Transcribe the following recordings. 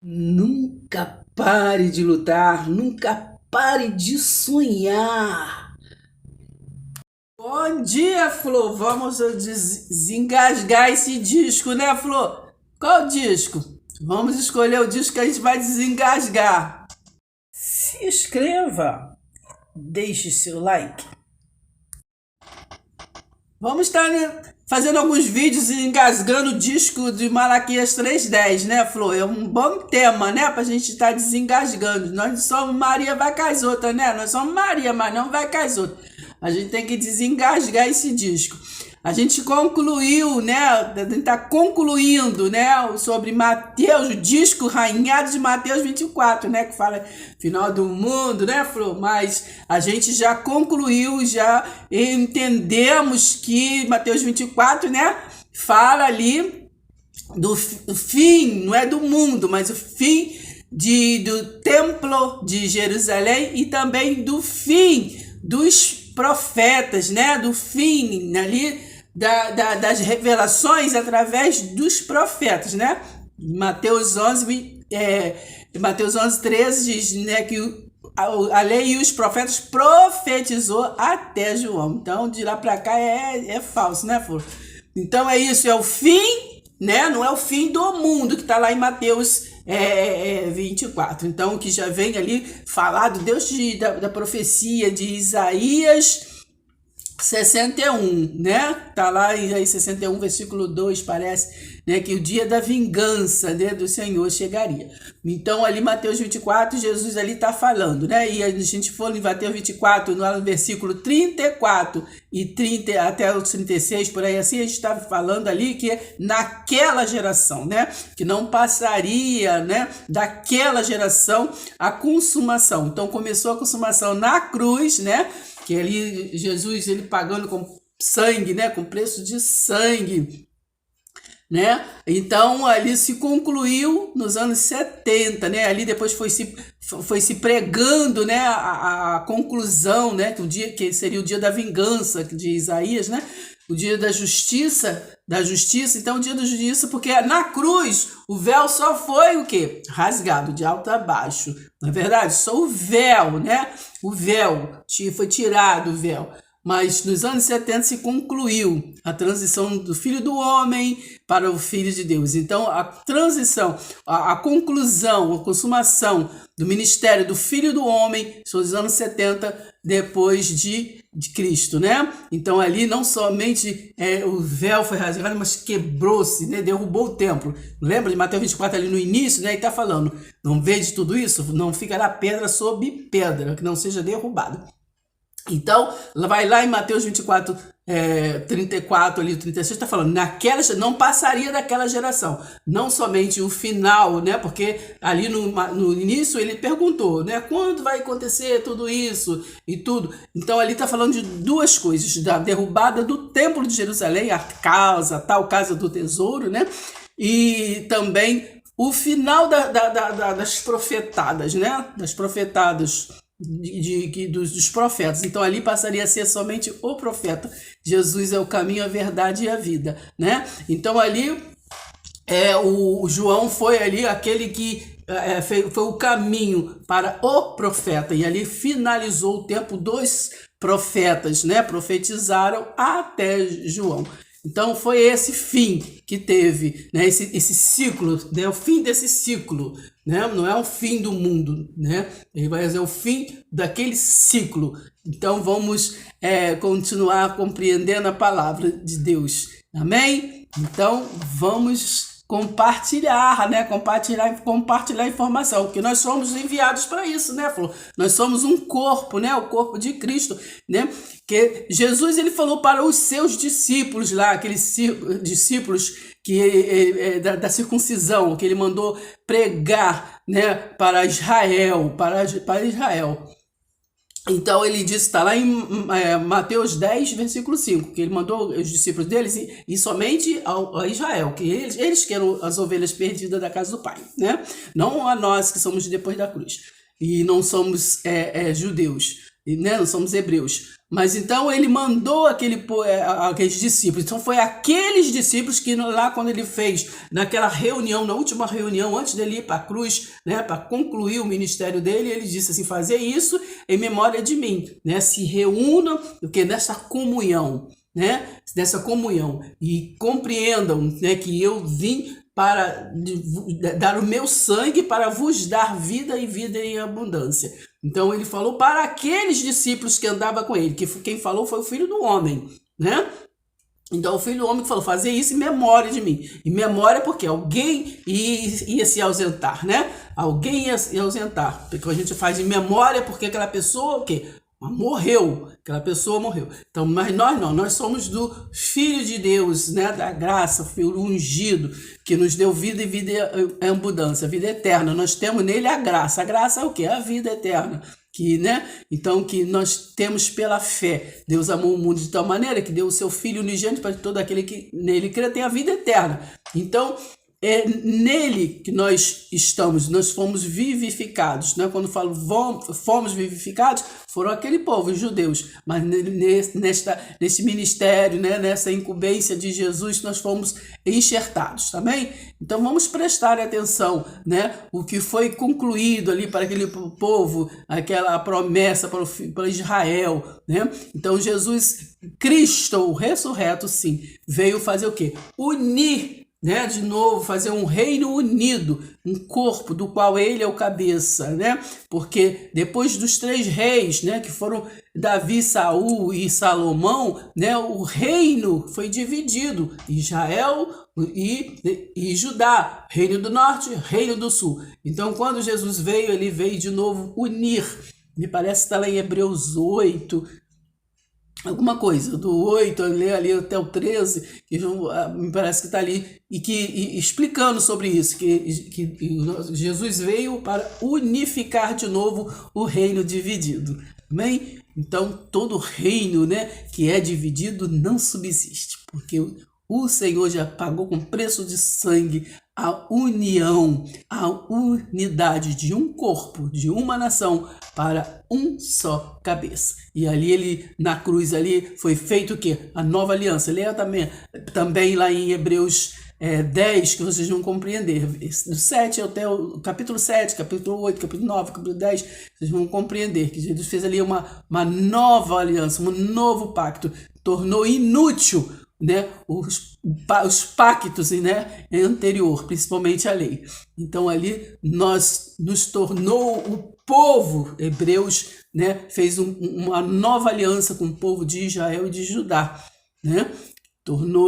Nunca pare de lutar, nunca pare de sonhar. Bom dia, Flor. Vamos desengasgar esse disco, né, Flor? Qual disco? Vamos escolher o disco que a gente vai desengasgar. Se inscreva, deixe seu like. Vamos estar, né, fazendo alguns vídeos e engasgando o disco de Malaquias 3:10, né, Flor? É um bom tema, né, pra gente estar desengasgando. Nós não somos Maria vai com as outras, né? Nós somos Maria, mas não vai com as outras. A gente tem que desengasgar esse disco. A gente concluiu, né? A gente está concluindo, né? Sobre Mateus, o disco Rainhado de Mateus 24, né? Que fala final do mundo, né, Flor? Mas a gente já concluiu, já entendemos que Mateus 24, né? Fala ali do fim, não é do mundo, mas o fim do templo de Jerusalém e também do fim dos profetas, né? Do fim ali das revelações através dos profetas, né? Mateus 11, Mateus 11, 13 diz, né, que a lei e os profetas profetizou até João. Então, de lá para cá é falso, né, Flor? Então é isso, é o fim, né? Não é o fim do mundo que está lá em Mateus 24. Então, que já vem ali falado, Deus da profecia de Isaías 61, né? Tá lá em 61, versículo 2, parece, né, que o dia da vingança, né, do Senhor chegaria. Então, ali Mateus 24, Jesus ali tá falando, né? E a gente for em Mateus 24, no versículo 34 e 30 até o 36, por aí assim, a gente tá falando ali que naquela geração, né, que não passaria, né, daquela geração a consumação. Então, começou a consumação na cruz, né? Que ali Jesus ele pagando com sangue, né, com preço de sangue, né? Então ali se concluiu nos anos 70, né? Ali depois foi se pregando, né, a conclusão, né, que o dia que seria o dia da vingança de Isaías, né? O dia da justiça, então o dia da justiça, porque na cruz o véu só foi o quê? Rasgado de alto a baixo. Na verdade, só o véu, né? O véu, foi tirado o véu. Mas nos anos 70 se concluiu a transição do Filho do Homem para o Filho de Deus. Então, a transição, a conclusão, a consumação do ministério do Filho do Homem são os anos 70 depois de Cristo, né? Então, ali não somente o véu foi rasgado, mas quebrou-se, né? Derrubou o templo. Lembra de Mateus 24 ali no início, né? E está falando, não vede tudo isso? Não ficará pedra sobre pedra, que não seja derrubado. Então, vai lá em Mateus 24, 34, ali, 36, está falando, não passaria daquela geração, não somente o final, né? Porque ali no início ele perguntou, né? Quando vai acontecer tudo isso e tudo? Então, ali está falando de duas coisas, da derrubada do templo de Jerusalém, tal casa do tesouro, né? E também o final das profetadas, né? Das profetadas dos profetas. Então ali passaria a ser somente o profeta. Jesus é o caminho, a verdade e a vida, né? Então ali o João foi ali aquele que foi o caminho para o profeta, e ali finalizou o tempo dos profetas, né? Profetizaram até João. Então foi esse fim que teve, né? Esse ciclo, né? O fim desse ciclo, né? Não é o fim do mundo, né? Mas é o fim daquele ciclo. Então vamos continuar compreendendo a palavra de Deus. Amém? Então vamos compartilhar, né? Compartilhar informação, porque nós somos enviados para isso, né, Flor? Nós somos um corpo, né? O corpo de Cristo, né? Que Jesus ele falou para os seus discípulos lá, aqueles discípulos que da circuncisão, que ele mandou pregar, né, para Israel, para Israel. Então ele disse, está lá em Mateus 10, versículo 5, que ele mandou os discípulos deles e somente a Israel, que eles que eram as ovelhas perdidas da casa do Pai, né? Não a nós que somos depois da cruz e não somos judeus, né? Não somos hebreus. Mas então ele mandou aqueles discípulos. Então foi aqueles discípulos que lá quando ele fez, naquela reunião, na última reunião, antes dele ir para a cruz, né, para concluir o ministério dele, ele disse assim, fazer isso em memória de mim, né? Se reúnam nessa comunhão, né? Nessa comunhão e compreendam, né, que eu vim para dar o meu sangue para vos dar vida e vida em abundância. Então ele falou para aqueles discípulos que andavam com ele, que quem falou foi o Filho do Homem, né? Então o Filho do Homem falou, fazer isso em memória de mim. Em memória porque alguém ia se ausentar, né? Alguém ia se ausentar. Porque a gente faz em memória porque aquela pessoa, o quê? Morreu, aquela pessoa morreu. Então, mas nós não, nós somos do Filho de Deus, né? Da graça, o Filho ungido, que nos deu vida e vida em abundância, vida eterna. Nós temos nele a graça. A graça é o quê? A vida eterna. Né? Então, que nós temos pela fé. Deus amou o mundo de tal maneira que deu o seu Filho unigênito para que todo aquele que nele crê tenha a vida eterna. Então, é nele que nós estamos, nós fomos vivificados, né? Quando falo fomos vivificados, foram aquele povo, os judeus, mas nesse ministério, né? Nessa incumbência de Jesus, nós fomos enxertados, tá bem? Então vamos prestar atenção, né? O que foi concluído ali para aquele povo, aquela promessa para Israel, né? Então Jesus, Cristo, o ressurreto, sim, veio fazer o quê? Unir, né, de novo, fazer um reino unido, um corpo do qual ele é o cabeça, né? Porque depois dos 3 reis, né, que foram Davi, Saul e Salomão, né, o reino foi dividido, Israel e Judá, reino do norte, reino do sul. Então, quando Jesus veio, ele veio de novo unir. Me parece que está lá em Hebreus 8, alguma coisa, do 8 ali até o 13, que me parece que está ali, e explicando sobre isso, que Jesus veio para unificar de novo o reino dividido. Amém? Então, todo reino, né, que é dividido não subsiste, porque o Senhor já pagou com preço de sangue a união, a unidade de um corpo, de uma nação, para um só cabeça. E ali ele, na cruz ali, foi feito o quê? A nova aliança. Leia também lá em Hebreus 10, que vocês vão compreender. Do 7 até o capítulo 7, capítulo 8, capítulo 9, capítulo 10, vocês vão compreender que Jesus fez ali uma nova aliança, um novo pacto, tornou inútil, né, os pactos, né, anterior, principalmente a lei. Então ali nos tornou o povo, Hebreus, né, fez uma nova aliança com o povo de Israel e de Judá, né?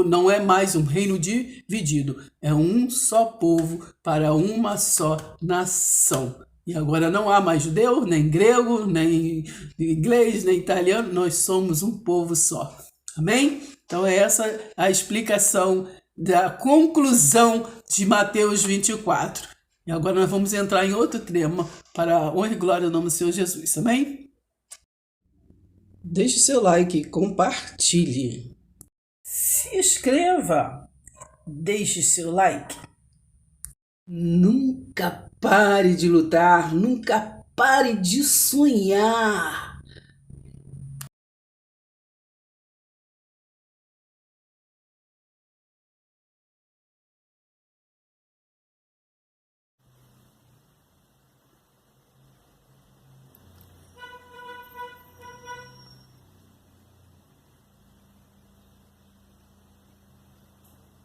Não é mais um reino dividido, é um só povo para uma só nação. E agora não há mais judeu, nem grego, nem inglês, nem italiano, nós somos um povo só. Amém? Então é essa a explicação da conclusão de Mateus 24. E agora nós vamos entrar em outro tema para a honra e glória do nome do Senhor Jesus. Amém? Deixe seu like, compartilhe. Se inscreva. Deixe seu like. Nunca pare de lutar, nunca pare de sonhar.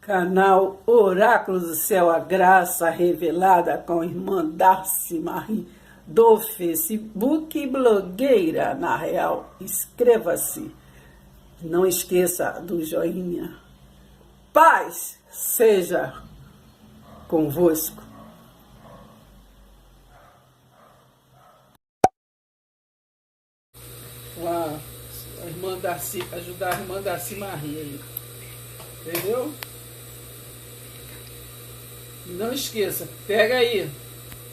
Canal Oráculos do Céu, a graça revelada com a irmã Darcy Marie, do Facebook, blogueira na real. Inscreva-se. Não esqueça do joinha. Paz seja convosco. A irmã Darcy, ajudar a irmã Darcy Marie aí. Entendeu? Não esqueça, pega aí.